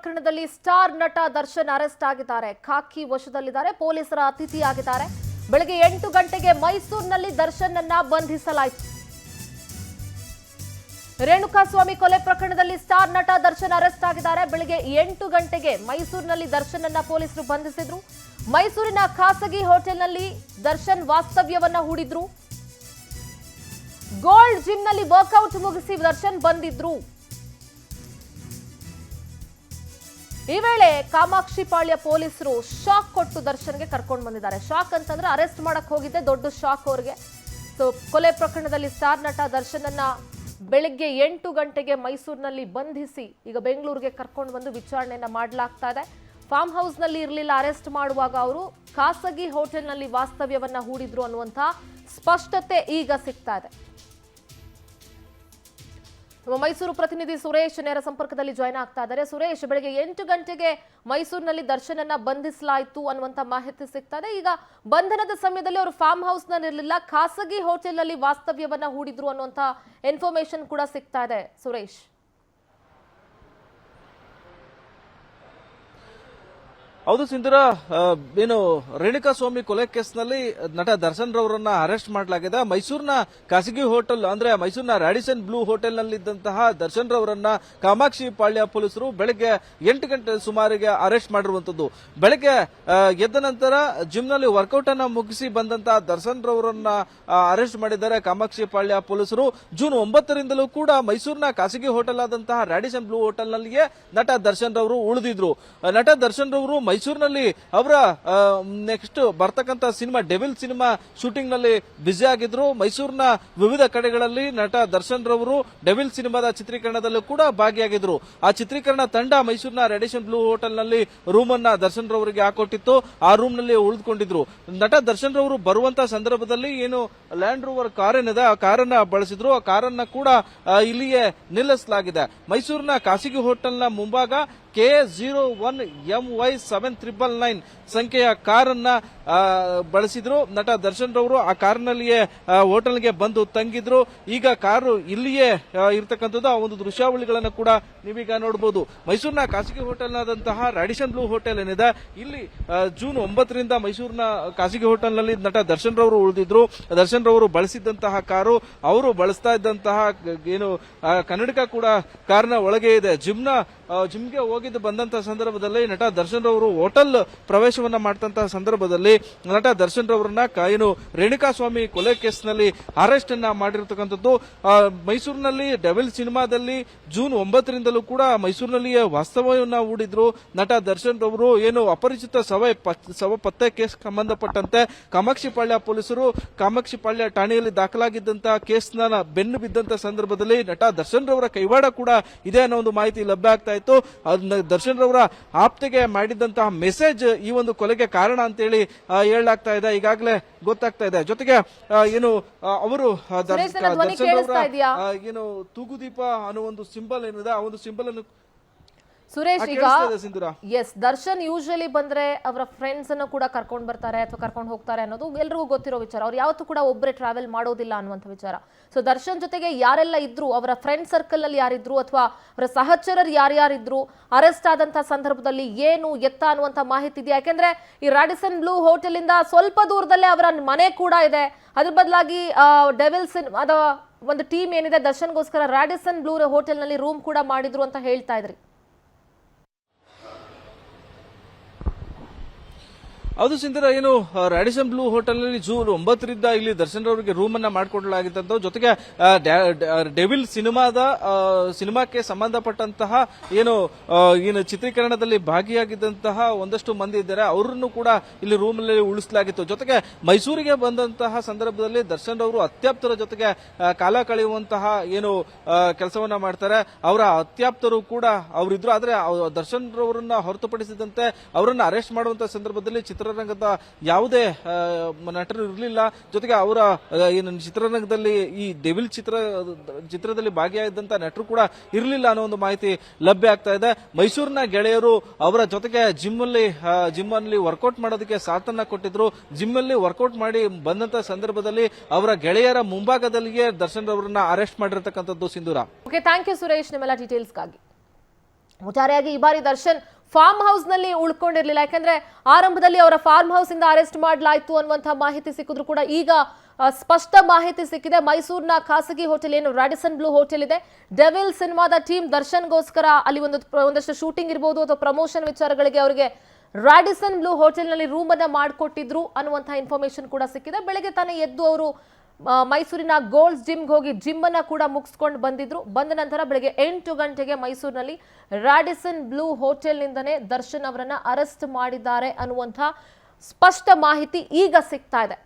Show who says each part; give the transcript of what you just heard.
Speaker 1: ಪ್ರಕರಣದಲ್ಲಿ ಸ್ಟಾರ್ ನಟ ದರ್ಶನ್ ಅರೆಸ್ಟ್ ಆಗಿದ್ದಾರೆ. ಖಾಕಿ ವಶದಲ್ಲಿದ್ದಾರೆ. ಪೊಲೀಸರ ಅತಿಥಿಯಾಗಿದ್ದಾರೆ. ಬೆಳಗ್ಗೆ 8 ಗಂಟೆಗೆ ಮೈಸೂರಿನಲ್ಲಿ ದರ್ಶನ್ ಅನ್ನ ಬಂಧಿಸಲಾಯಿತು. ರೇಣುಕಾಸ್ವಾಮಿ ಕೊಲೆ ಪ್ರಕರಣದಲ್ಲಿ ಸ್ಟಾರ್ ನಟ ದರ್ಶನ್ ಅರೆಸ್ಟ್ ಆಗಿದ್ದಾರೆ. ಬೆಳಗ್ಗೆ 8 ಗಂಟೆಗೆ ಮೈಸೂರಿನಲ್ಲಿ ದರ್ಶನ್ ಅನ್ನ ಪೊಲೀಸರು ಬಂಧಿಸಿದ್ರು. ಮೈಸೂರಿನ ಖಾಸಗಿ ಹೋಟೆಲ್ನಲ್ಲಿ ದರ್ಶನ್ ವಾಸ್ತವ್ಯವನ್ನ ಹೂಡಿದ್ರು. ಗೋಲ್ಡ್ ಜಿಮ್ನಲ್ಲಿ ವರ್ಕೌಟ್ ಮುಗಿಸಿ ದರ್ಶನ್ ಬಂದಿದ್ರು. ಈ ವೇಳೆ ಕಾಮಾಕ್ಷಿಪಾಳ್ಯ ಪೊಲೀಸರು ಶಾಕ್ ಕೊಟ್ಟು ದರ್ಶನ್ಗೆ ಕರ್ಕೊಂಡು ಬಂದಿದ್ದಾರೆ. ಶಾಕ್ ಅಂತಂದ್ರೆ ಅರೆಸ್ಟ್ ಮಾಡಕ್ ಹೋಗಿದ್ದೆ ದೊಡ್ಡ ಶಾಕ್ ಅವ್ರಿಗೆ. ಸೊ ಕೊಲೆ ಪ್ರಕರಣದಲ್ಲಿ ಸ್ಟಾರ್ ನಟ ದರ್ಶನ್ ಅನ್ನ ಬೆಳಗ್ಗೆ 8 ಗಂಟೆಗೆ ಮೈಸೂರಿನಲ್ಲಿ ಬಂಧಿಸಿ ಈಗ ಬೆಂಗಳೂರಿಗೆ ಕರ್ಕೊಂಡು ಬಂದು ವಿಚಾರಣೆಯನ್ನ ಮಾಡಲಾಗ್ತಾ ಇದೆ. ಫಾರ್ಮ್ ಹೌಸ್ ನಲ್ಲಿ ಇರಲಿಲ್ಲ ಅರೆಸ್ಟ್ ಮಾಡುವಾಗ, ಅವರು ಖಾಸಗಿ ಹೋಟೆಲ್ನಲ್ಲಿ ವಾಸ್ತವ್ಯವನ್ನ ಹೂಡಿದ್ರು ಅನ್ನುವಂತ ಸ್ಪಷ್ಟತೆ ಈಗ ಸಿಗ್ತಾ ಇದೆ. ನಮ್ಮ ಮೈಸೂರು ಪ್ರತಿನಿಧಿ ಸುರೇಶ್ ನೇರ ಸಂಪರ್ಕದಲ್ಲಿ ಜಾಯ್ನ್ ಆಗ್ತಾ ಇದ್ದಾರೆ. ಸುರೇಶ್, ಬೆಳಗ್ಗೆ 8 ಗಂಟೆಗೆ ಮೈಸೂರಿನಲ್ಲಿ ದರ್ಶನನ್ನ ಬಂಧಿಸಲಾಯಿತು ಅನ್ನುವಂತ ಮಾಹಿತಿ ಸಿಗ್ತಾ ಇದೆ. ಈಗ ಬಂಧನದ ಸಮಯದಲ್ಲಿ ಅವರು ಫಾರ್ಮ್ ಹೌಸ್ ನಲ್ಲಿ ಇರಲಿಲ್ಲ, ಖಾಸಗಿ ಹೋಟೆಲ್ ನಲ್ಲಿ ವಾಸ್ತವ್ಯವನ್ನ ಹೂಡಿದ್ರು ಅನ್ನುವಂತ ಇನ್ಫಾರ್ಮೇಶನ್ ಕೂಡ ಸಿಗ್ತಾ ಇದೆ. ಸುರೇಶ್,
Speaker 2: ಹೌದು ಸಿಂಧೂರ, ಏನು ರೇಣುಕಾಸ್ವಾಮಿ ಕೊಲೆ ಕೇಸ್ನಲ್ಲಿ ನಟ ದರ್ಶನ್ ರವರನ್ನ ಅರೆಸ್ಟ್ ಮಾಡಲಾಗಿದೆ. ಮೈಸೂರಿನ ಖಾಸಗಿ ಹೋಟೆಲ್ ಅಂದ್ರೆ ಮೈಸೂರಿನ ರಾಡಿಸನ್ ಬ್ಲೂ ಹೋಟೆಲ್ ನಲ್ಲಿದ್ದಂತಹ ದರ್ಶನ್ ರವರನ್ನ ಕಾಮಾಕ್ಷಿ ಪಾಳ್ಯ ಪೊಲೀಸರು ಬೆಳಗ್ಗೆ 8 ಗಂಟೆ ಸುಮಾರಿಗೆ ಅರೆಸ್ಟ್ ಮಾಡಿರುವಂತದ್ದು. ಬೆಳಗ್ಗೆ ಎದ್ದ ನಂತರ ಜಿಮ್ ನಲ್ಲಿ ವರ್ಕೌಟ್ ಅನ್ನ ಮುಗಿಸಿ ಬಂದಂತಹ ದರ್ಶನ್ ರವರನ್ನ ಅರೆಸ್ಟ್ ಮಾಡಿದ್ದಾರೆ ಕಾಮಾಕ್ಷಿ ಪಾಳ್ಯ ಪೊಲೀಸರು. ಜೂನ್ 9ರಿಂದಲೂ ಕೂಡ ಮೈಸೂರಿನ ಖಾಸಗಿ ಹೋಟೆಲ್ ಆದಂತಹ ರಾಡಿಸನ್ ಬ್ಲೂ ಹೋಟೆಲ್ ನಲ್ಲಿಯೇ ನಟ ದರ್ಶನ್ ರವರು ಉಳಿದಿದ್ರು. ನಟ ದರ್ಶನ್ ರವರು ಮೈಸೂರಿನಲ್ಲಿ ಅವರ ನೆಕ್ಸ್ಟ್ ಬರ್ತಕ್ಕಂಥ ಸಿನಿಮಾ ಡೆವಿಲ್ ಸಿನಿಮಾ ಶೂಟಿಂಗ್ ನಲ್ಲಿ ಬ್ಯುಸಿ ಆಗಿದ್ರು. ಮೈಸೂರಿನ ವಿವಿಧ ಕಡೆಗಳಲ್ಲಿ ನಟ ದರ್ಶನ್ ರವರು ಡೆವಿಲ್ ಸಿನಿಮಾದ ಚಿತ್ರೀಕರಣದಲ್ಲೂ ಕೂಡ ಭಾಗಿಯಾಗಿದ್ರು. ಆ ಚಿತ್ರೀಕರಣ ತಂಡ ಮೈಸೂರಿನ ರೆಡಿಷನ್ ಬ್ಲೂ ಹೋಟೆಲ್ ನಲ್ಲಿ ರೂಮ್ ಅನ್ನ ದರ್ಶನ್ ರವರಿಗೆ ಹಾಕೊಟ್ಟಿತ್ತು. ಆ ರೂಮ್ ನಲ್ಲಿ ಉಳಿದುಕೊಂಡಿದ್ರು. ನಟ ದರ್ಶನ್ ರವರು ಬರುವಂತಹ ಸಂದರ್ಭದಲ್ಲಿ ಏನು ಲ್ಯಾಂಡ್ ರೋವರ್ ಕಾರ್ ಏನಿದೆ ಆ ಕಾರನ್ನ ಬಳಸಿದ್ರು. ಆ ಕಾರನ್ನ ಕೂಡ ಇಲ್ಲಿಯೇ ನಿಲ್ಲಿಸಲಾಗಿದೆ. ಮೈಸೂರಿನ ಖಾಸಗಿ ಹೋಟೆಲ್ನ ಮುಂಭಾಗ K01MY7999 ಸಂಖ್ಯೆಯ ಕಾರನ್ನ ಬಳಸಿದ್ರು ನಟ ದರ್ಶನ್ ರವರು. ಆ ಕಾರ್ನಲ್ಲಿಯೇ ಹೋಟೆಲ್ಗೆ ಬಂದು ತಂಗಿದ್ರು. ಈಗ ಕಾರು ಇಲ್ಲಿಯೇ ಇರತಕ್ಕಂಥದ್ದು. ಆ ಒಂದು ದೃಶ್ಯಾವಳಿಗಳನ್ನು ಕೂಡ ನೀವೀಗ ನೋಡಬಹುದು. ಮೈಸೂರಿನ ಖಾಸಗಿ ಹೋಟೆಲ್ನಾದಂತಹ ರಾಡಿಸನ್ ಬ್ಲೂ ಹೋಟೆಲ್ ಏನಿದೆ ಇಲ್ಲಿ ಜೂನ್ 9ರಿಂದ ಮೈಸೂರಿನ ಖಾಸಗಿ ಹೋಟೆಲ್ನಲ್ಲಿ ನಟ ದರ್ಶನ್ ರವರು ಉಳಿದಿದ್ರು. ದರ್ಶನ್ ರವರು ಬಳಸಿದ್ದಂತಹ ಕಾರು, ಅವರು ಬಳಸ್ತಾ ಇದ್ದಂತಹ ಏನು ಕನ್ನಡಕ ಕೂಡ ಕಾರ್ನ ಒಳಗೆ ಇದೆ. ಜಿಮ್ಗೆ ಹೋಗಿದ್ದು ಬಂದಂತಹ ಸಂದರ್ಭದಲ್ಲಿ ನಟ ದರ್ಶನ್ ರವರು ಹೋಟೆಲ್ ಪ್ರವೇಶವನ್ನ ಮಾಡ್ತಂತಹ ಸಂದರ್ಭದಲ್ಲಿ ನಟ ದರ್ಶನ್ ರವರನ್ನ ಏನು ರೇಣುಕಾಸ್ವಾಮಿ ಕೊಲೆ ಕೇಸ್ನಲ್ಲಿ ಅರೆಸ್ಟ್ ಅನ್ನ ಮಾಡಿರತಕ್ಕಂಥದ್ದು. ಮೈಸೂರಿನಲ್ಲಿ ಡೆವಿಲ್ ಸಿನಿಮಾದಲ್ಲಿ ಜೂನ್ 9ರಿಂದಲೂ ಕೂಡ ಮೈಸೂರಿನಲ್ಲಿಯೇ ವಾಸ್ತವ್ಯವನ್ನ ಹೂಡಿದ್ರು ನಟ ದರ್ಶನ್ ರವರು. ಏನು ಅಪರಿಚಿತ ಶವ ಪತ್ತೆ ಕೇಸ್ ಸಂಬಂಧಪಟ್ಟಂತೆ ಕಾಮಾಕ್ಷಿಪಾಳ್ಯ ಪೊಲೀಸರು ಕಾಮಾಕ್ಷಿಪಾಳ್ಯ ಠಾಣೆಯಲ್ಲಿ ದಾಖಲಾಗಿದ್ದಂತಹ ಕೇಸ್ನ ಬೆನ್ನು ಬಿದ್ದಂತಹ ಸಂದರ್ಭದಲ್ಲಿ ನಟ ದರ್ಶನ್ ರವರ ಕೈವಾಡ ಕೂಡ ಇದೆ ಅನ್ನೋ ಒಂದು ಮಾಹಿತಿ ಲಭ್ಯ ಆಗ್ತಾ ಇತ್ತು. ದರ್ಶನ್ ರವರ ಆಪ್ತೆಗೆ ಮಾಡಿದಂತಹ ಮೆಸೇಜ್ ಈ ಒಂದು ಕೊಲೆಗೆ ಕಾರಣ ಅಂತೇಳಿ ಹೇಳಲಾಗ್ತಾ ಇದೆ. ಈಗಾಗಲೇ ಗೊತ್ತಾಗ್ತಾ ಇದೆ. ಜೊತೆಗೆ ಏನು ಅವರು ದರ್ಶನ್ ರವರ ಏನು ತೂಗುದೀಪ ಅನ್ನೋ ಒಂದು ಸಿಂಬಲ್ ಏನಿದೆ ಆ ಒಂದು ಸಿಂಬಲ್ ಅನ್ನು
Speaker 1: ಸುರೇಶ್, ಈಗ ದರ್ಶನ್ ಯೂಶಲಿ ಬಂದ್ರೆ ಅವರ ಫ್ರೆಂಡ್ಸ್ ಅನ್ನು ಕೂಡ ಕರ್ಕೊಂಡು ಬರ್ತಾರೆ ಅಥವಾ ಕರ್ಕೊಂಡು ಹೋಗ್ತಾರೆ ಅನ್ನೋದು ಎಲ್ರಿಗೂ ಗೊತ್ತಿರೋ ವಿಚಾರ. ಅವ್ರು ಯಾವತ್ತೂ ಕೂಡ ಒಬ್ಬರೇ ಟ್ರಾವೆಲ್ ಮಾಡೋದಿಲ್ಲ ಅನ್ನುವಂಥ ವಿಚಾರ. ಸೊ ದರ್ಶನ್ ಜೊತೆಗೆ ಯಾರೆಲ್ಲ ಇದ್ರು, ಅವರ ಫ್ರೆಂಡ್ ಸರ್ಕಲ್ ಅಲ್ಲಿ ಯಾರಿದ್ರು ಅಥವಾ ಅವರ ಸಹಚರರು ಯಾರ್ಯಾರಿದ್ರು, ಅರೆಸ್ಟ್ ಆದಂತಹ ಸಂದರ್ಭದಲ್ಲಿ ಏನು ಎತ್ತ ಅನ್ನುವಂಥ ಮಾಹಿತಿ ಇದೆಯಾ? ಯಾಕೆಂದ್ರೆ ಈ ರಾಡಿಸನ್ ಬ್ಲೂ ಹೋಟೆಲ್ ಇಂದ ಸ್ವಲ್ಪ ದೂರದಲ್ಲೇ ಅವರ ಮನೆ ಕೂಡ ಇದೆ. ಅದ್ರ ಬದಲಾಗಿ ಡೆವಿಲ್ಸ್ ಅದ ಒಂದು ಟೀಮ್ ಏನಿದೆ ದರ್ಶನ್ಗೋಸ್ಕರ ರಾಡಿಸನ್ ಬ್ಲೂ ಹೋಟೆಲ್ ನಲ್ಲಿ ರೂಮ್ ಕೂಡ ಮಾಡಿದ್ರು ಅಂತ ಹೇಳ್ತಾ ಇದ್ರಿ.
Speaker 2: ಹೌದು ಸಿಂಧೂರ, ಏನು ರಾಡಿಸನ್ ಬ್ಲೂ ಹೋಟೆಲ್ ನಲ್ಲಿ ಜೂನ್ 9ರಿಂದ ಇಲ್ಲಿ ದರ್ಶನ್ ರವರಿಗೆ ರೂಮ್ ಅನ್ನ ಮಾಡಿಕೊಡಲಾಗಿತ್ತು. ಜೊತೆಗೆ ಡೆವಿಲ್ ಸಿನಿಮಾಕ್ಕೆ ಸಂಬಂಧಪಟ್ಟಂತಹ ಏನು ಚಿತ್ರೀಕರಣದಲ್ಲಿ ಭಾಗಿಯಾಗಿದ್ದಂತಹ ಒಂದಷ್ಟು ಮಂದಿ ಇದ್ದಾರೆ, ಅವರನ್ನು ಕೂಡ ಇಲ್ಲಿ ರೂಮ್ ನಲ್ಲಿ ಉಳಿಸಲಾಗಿತ್ತು. ಜೊತೆಗೆ ಮೈಸೂರಿಗೆ ಬಂದಂತಹ ಸಂದರ್ಭದಲ್ಲಿ ದರ್ಶನ್ ರವರು ಅತ್ಯಾಪ್ತರ ಜೊತೆಗೆ ಕಾಲ ಕಳೆಯುವಂತಹ ಏನು ಕೆಲಸವನ್ನ ಮಾಡ್ತಾರೆ. ಅವರ ಅತ್ಯಾಪ್ತರು ಕೂಡ ಅವರಿದ್ರು. ಆದ್ರೆ ದರ್ಶನ್ ರವರನ್ನ ಹೊರತುಪಡಿಸಿದಂತೆ ಅವರನ್ನ ಅರೆಸ್ಟ್ ಮಾಡುವಂತಹ ಸಂದರ್ಭದಲ್ಲಿ ಚಿತ್ರರಂಗದ ಯಾವುದೇ ನಟರು ಇರಲಿಲ್ಲ. ಜೊತೆಗೆ ಅವರ ಏನು ಚಿತ್ರರಂಗದಲ್ಲಿ ಈ ಡೆವಿಲ್ ಚಿತ್ರದಲ್ಲಿ ಭಾಗಿಯಾಗಿದ್ದಂತ ನಟರು ಕೂಡ ಇರಲಿಲ್ಲ ಅನ್ನೋ ಒಂದು ಮಾಹಿತಿ ಲಭ್ಯ ಆಗ್ತಾ ಇದೆ. ಮೈಸೂರಿನ ಗೆಳೆಯರು ಅವರ ಜೊತೆಗೆ ಜಿಮ್ ಅಲ್ಲಿ ವರ್ಕೌಟ್ ಮಾಡೋದಕ್ಕೆ ಸಾಥನ್ನ ಕೊಟ್ಟಿದ್ರು. ಜಿಮ್ ಅಲ್ಲಿ ವರ್ಕೌಟ್ ಮಾಡಿ ಬಂದಂತ ಸಂದರ್ಭದಲ್ಲಿ ಅವರ ಗೆಳೆಯರ ಮುಂಭಾಗದಲ್ಲಿಯೇ ದರ್ಶನ್ ಅವರನ್ನ ಅರೆಸ್ಟ್ ಮಾಡಿರತಕ್ಕಂಥದ್ದು. Sindhura,
Speaker 1: okay, thank you Suresh ನಿಮ್ಮೆಲ್ಲ ಡೀಟೇಲ್ಸ್ಗಾಗಿ. ಒಟ್ಟಾರೆಯಾಗಿ ಈ ಬಾರಿ ದರ್ಶನ್ ಫಾರ್ಮ್ ಹೌಸ್ ನಲ್ಲಿ ಉಳ್ಕೊಂಡಿರ್ಲಿಲ್ಲ. ಯಾಕಂದ್ರೆ ಆರಂಭದಲ್ಲಿ ಅವರ ಫಾರ್ಮ್ ಹೌಸ್ ಇಂದ ಅರೆಸ್ಟ್ ಮಾಡಲಾಯಿತು ಅನ್ನುವಂತಹ ಮಾಹಿತಿ ಸಿಕ್ಕಿದ್ರು ಕೂಡ ಈಗ ಸ್ಪಷ್ಟ ಮಾಹಿತಿ ಸಿಕ್ಕಿದೆ. ಮೈಸೂರಿನ ಖಾಸಗಿ ಹೋಟೆಲ್ ಏನು ರಾಡಿಸನ್ ಬ್ಲೂ ಹೋಟೆಲ್ ಇದೆ, ಡೆವಿಲ್ ಸಿನಿಮಾದ ಟೀಮ್ ದರ್ಶನ್ಗೋಸ್ಕರ ಅಲ್ಲಿ ಒಂದಷ್ಟು ಶೂಟಿಂಗ್ ಇರ್ಬೋದು ಅಥವಾ ಪ್ರಮೋಷನ್ ವಿಚಾರಗಳಿಗೆ ಅವರಿಗೆ ರಾಡಿಸನ್ ಬ್ಲೂ ಹೋಟೆಲ್ ನಲ್ಲಿ ರೂಮ್ ಅನ್ನ ಮಾಡಿಕೊಟ್ಟಿದ್ರು ಅನ್ನುವಂತಹ ಇನ್ಫಾರ್ಮೇಶನ್ ಕೂಡ ಸಿಕ್ಕಿದೆ. ಬೆಳಗ್ಗೆ ತಾನೇ ಎದ್ದು ಅವರು ಮೈಸೂರಿನ ಗೋಲ್ಡ್ಸ್ ಜಿಮ್ಗೆ ಹೋಗಿ ಜಿಮ್ ಅನ್ನ ಕೂಡ ಮುಗಿಸ್ಕೊಂಡು ಬಂದಿದ್ರು. ಬಂದ ನಂತರ ಬೆಳಗ್ಗೆ 8 ಗಂಟೆಗೆ ಮೈಸೂರಿನಲ್ಲಿ ರಾಡಿಸನ್ ಬ್ಲೂ ಹೋಟೆಲ್ ನಿಂದನೇ ದರ್ಶನ್ ಅವರನ್ನ ಅರೆಸ್ಟ್ ಮಾಡಿದ್ದಾರೆ ಅನ್ನುವಂಥ ಸ್ಪಷ್ಟ ಮಾಹಿತಿ ಈಗ ಸಿಗ್ತಾ ಇದೆ.